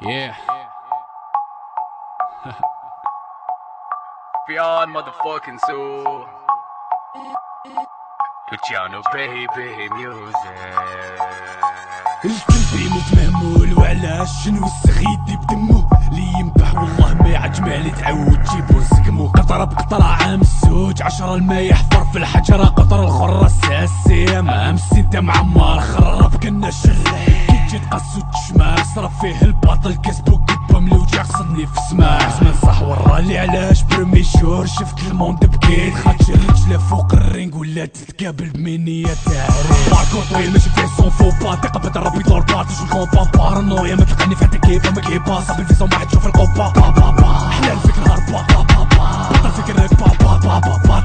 Yeah. Beyond motherfucking soul. Luciano baby music. الكلبي موت مهمول وعلاش شنو السغيدي بدمو لي ينبح والله ما يعجمع لي تعود جيبو نسقمو قطرة بقطرة عام الزوج 10 الماء يحفر في الحجرة قطر الخرة الساسية ما مسيدة معمر خرب كنا شرح كي تجي تقص وتشمع صرف فيه الباطل كسبو كبا ملوج يقصدني في سماع زمان صح ورالي علاش برمي شور شفت الموند بكيت خاطر الرجلة فوق الرينج ولا تتقابل بمنية تعريف باركور طويل ماشي فيه سون فو با تقبل ربي دور بارتوش الكومبا بارانويا ما تلقاني في عندك كيفا ما كيبا صاب الفيزا وما حد تشوف القبة با با با حلال فيك الهربة با با با بطل فيك الريك با با با با با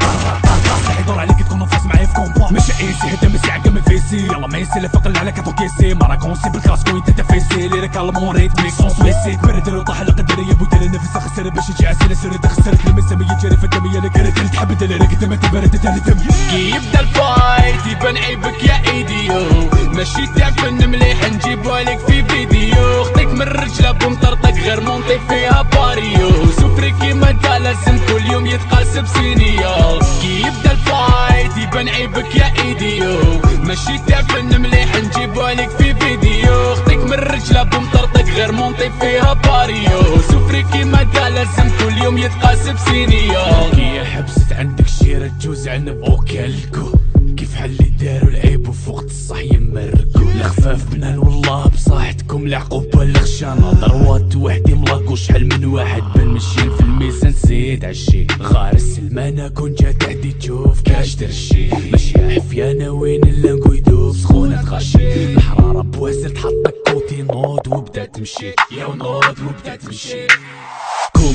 صح يدور عليك تكون نفاس معايا في كومبا ماشي ايسي هدا مسي عقا من فيسي يلا ما يسي لفق اللي على كاتو كيسي ما راكونسي بالكاسكو انت تفيسي لي كالمون ريتميك سون سويسي برد وطاح القدر يا بودل نفس خسر باش يجي عسير سرد خسرت المسام يجري في الدم يا لك تحب دلالك دم تبرد تهدم كي يبدا الفايت يبان عيبك يا ايديو ماشي تاع فن مليح نجيبها لك في فيديو خطيك من الرجله بمطرطق غير مونطي فيها باريو سوفري كيما دا لازم كل يوم يتقاس بسينيال كي يبدا الفايت يبان عيبك يا ايديو ماشي تاع فن مليح نجيبها لك في فيديو خطيك من الرجله بمطرطق غير مونطي فيها باريو سوفري كيما دا لازم كل يوم يتقاس بسينيال كي حبست عندك شيرة جوز عنب وكلكو كيف حلي داروا العيب وفوق الصح يمركو الخفاف بنان والله بصاحتكم العقوبة الخشانة ضروات وحدي ملاكو شحال من واحد بان مشيين في الميزان زيد عالشي غار السلمانة كون جا تحدي تشوف كاش درشي ماشي حفيانة وين اللانكو يدوب سخونة تغشي الحرارة بواسر تحطك كوتي نوض وبدا تمشي يا ونوض وبدا تمشي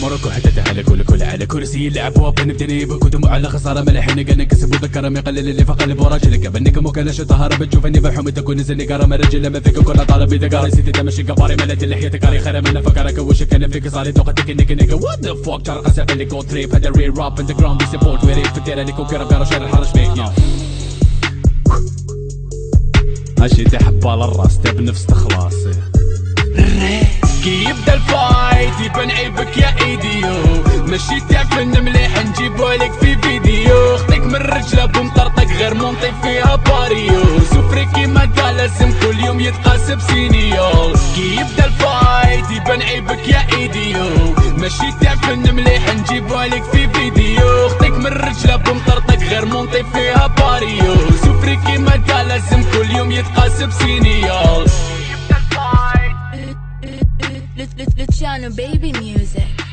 مراكو حتى على كل على كرسي يلعبوا بنبتني بكتم على خساره ملحين قال نكسب وذكر ما يقلل اللي فقل براجلك بنك مكلش طهاره بتشوفني بحوم تكون نزلني كرم الرجل ما فيك كل طالب اذا قاري سيتي تمشي قفاري ملت لحيتك قاري خير من فكرك وشك انا فيك صاري توقتك انك وات ذا فوك ترى قسف اللي جو تريب هذا ري راب اند جراوند بي سبورت ويري فتير لك وكرم قالوا شارع الحرش فيك ماشي تحب على الراس تب نفس تخلاصي كي يبدا الفايت يبان عيبك يا ايديو ماشي تاع فن مليح نجيبها لك في فيديو خطيك من الرجله بمطرطق غير مونطي فيها باريو سوفري كيما دا لازم كل يوم يتقاس بسينيال كي يبدا الفايت يبان عيبك يا ايديو ماشي تاع فن مليح نجيبها لك في فيديو خطيك من الرجله بمطرطق غير مونطي فيها باريو سوفري كيما دا لازم كل يوم يتقاس بسينيال Luciano baby music.